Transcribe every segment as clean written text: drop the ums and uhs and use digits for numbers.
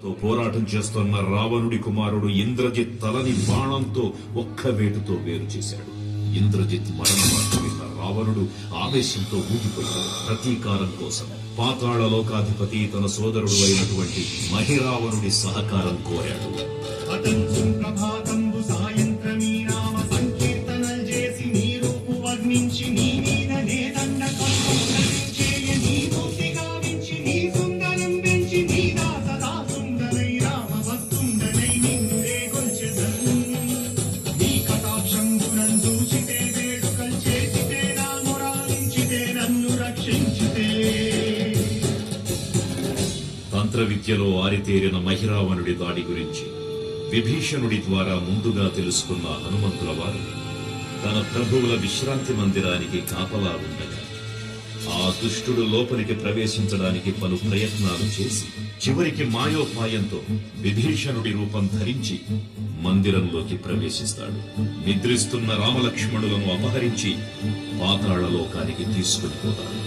తో పోరాటం చేస్తున్న రావణుడి కుమారుడు ఇంద్రజిత్ తలని బాణంతో ఒక్క వేటుతో వేరు చేశాడు. ఇంద్రజిత్ మరణ వార్త విన్న రావణుడు ఆవేశంతో ఊగిపోయాడు. ప్రతీకారం కోసం పాతాళ లోకాధిపతి తన సోదరుడు అయినటువంటి మహిరావణుడి సహకారం కోరాడు. తంత్ర విద్యలో ఆరితేరిన మహిరావణుడి దాడి గురించి విభీషణుడి ద్వారా ముందుగా తెలుసుకున్న హనుమంతుల వారు తన ప్రభువుల విశ్రాంతి మందిరానికి కాపలా ఉండగా ఆ దుష్టుడు లోపలికి ప్రవేశించడానికి పలు ప్రయత్నాలు చేసి చివరికి మాయోపాయంతో విభీషణుడి రూపం ధరించి మందిరంలోకి ప్రవేశిస్తాడు. నిద్రిస్తున్న రామలక్ష్మణులను అపహరించి పాతాళ లోకానికి తీసుకుని పోతాడు.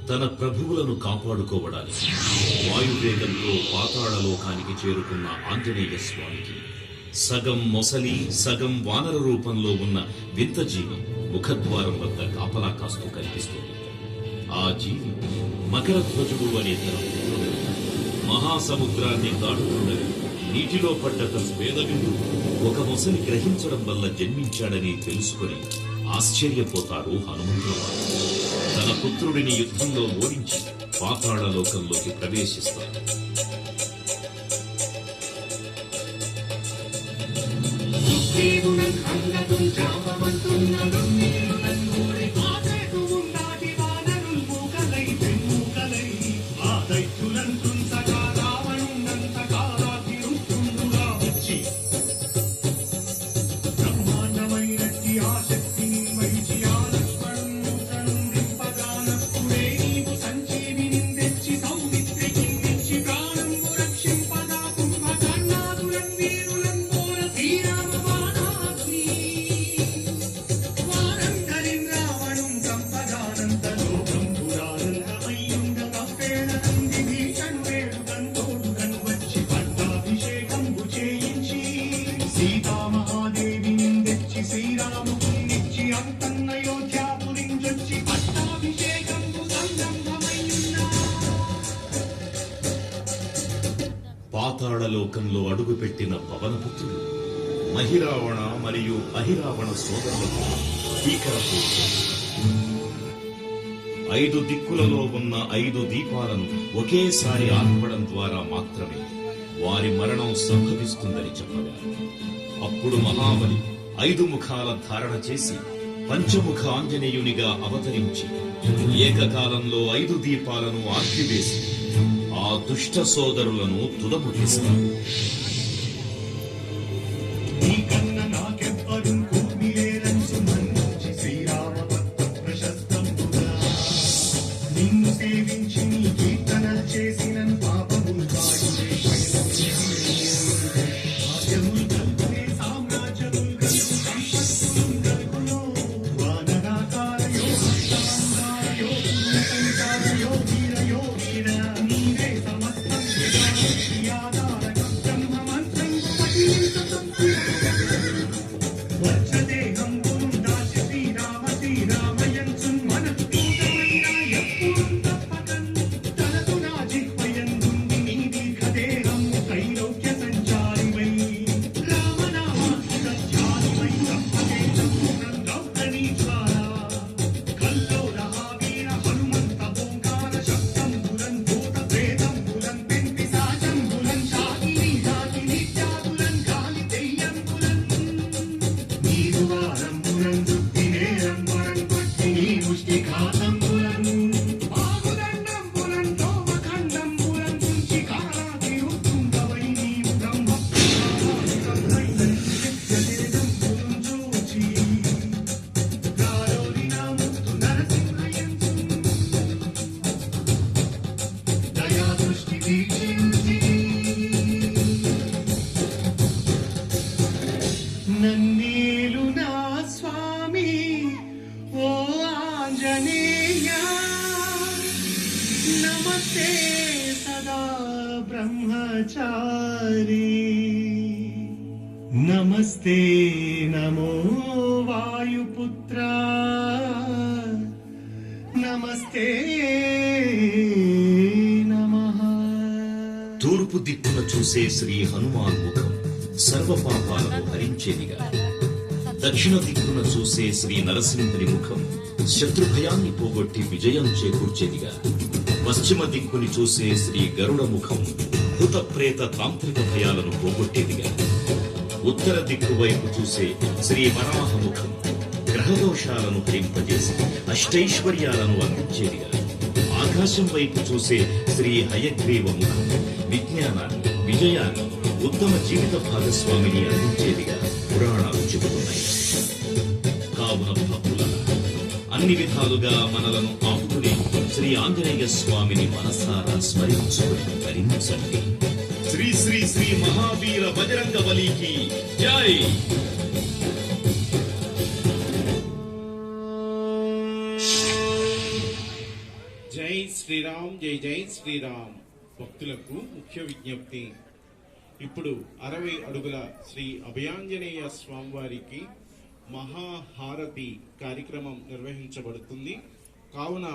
తన ప్రభువులను కాపాడుకోవడానికి వాయువేగంతో పాతాళ లోకానికి చేరుకున్న ఆంజనేయ స్వామికి సగం మొసలి సగం వానర రూపంలో ఉన్న వింత జీవి ముఖద్వారం వద్ద కాపలా కాస్తూ కనిపిస్తుంది. ఆ జీవి మకర ధ్వజుడు అనే తన పుత్రుడు మహాసముద్రాన్ని దాటుతుండగా నీటిలో పడ్డ తన వేదవిందు ఒక మొసలి గ్రహించడం వల్ల జన్మించాడని తెలుసుకుని ఆశ్చర్యపోతాడు హనుమంతుల వారు. తన పుత్రుడిని యుద్ధంలో ఓడించి పాతాళ లోకంలోకి ప్రవేశిస్తాడు. పాతాళలోకంలో అడుగుపెట్టిన పవనపుత్రుడు మహిరావణ మరియు అహిరావణ సోదరులకు భీకరపూర్తి 5 దిక్కులలో ఉన్న 5 దీపాలను ఒకేసారి ఆర్పడం ద్వారా మాత్రమే వారి మరణం సంభవిస్తుందని చెప్పగారు. అప్పుడు మహాబలి 5 ముఖాల ధారణ చేసి పంచముఖ ఆంజనేయునిగా అవతరించి ఏకకాలంలో 5 దీపాలను ఆర్పివేసి ఆ దుష్ట సోదరులను తుదముట్టిస్తాడు. నమస్తే నమో వాయుపుత్ర నమస్తే నమః. తూర్పు దిక్కున చూసే శ్రీ హనుమాన్ ముఖం సర్వ పాపాలను హరించేదిగా, దక్షిణ దిక్కున చూసే శ్రీ నరసింహుని ముఖం శత్రు భయాన్ని పోగొట్టి విజయం చేకూర్చేదిగా, పశ్చిమ దిక్కుని చూసే శ్రీ గరుడ ముఖం భూత ప్రేత తాంత్రిక భయాలను పోగొట్టేదిగా, ఉత్తర దిక్కు వైపు చూసే శ్రీ వరాహ ముఖం గ్రహదోషాలను హరింపజేసి అష్టైశ్వర్యాలను అందించేదిగా, ఆకాశం వైపు చూసే శ్రీ హయగ్రీవ ముఖం విజ్ఞానాన్ని, విజయాన్ని, ఉత్తమ జీవిత భాగస్వామిని అందించేదిగా పురాణాలు చెబుతున్నాయి. కావున భక్తులారా, అన్ని విధాలుగా మనలను ఆపుకుని శ్రీ ఆంజనేయ స్వామిని మనసారా స్మరించుకుని ధరించండి. శ్రీ శ్రీ శ్రీ మహావీర బజరంగ బలికి జై. జై శ్రీరామ్, జై జై శ్రీరామ్. భక్తులకు ముఖ్య విజ్ఞప్తి. ఇప్పుడు 60 అడుగుల శ్రీ అభయాంజనేయ స్వామివారికి మహాహారతి కార్యక్రమం నిర్వహించబడుతుంది. కావున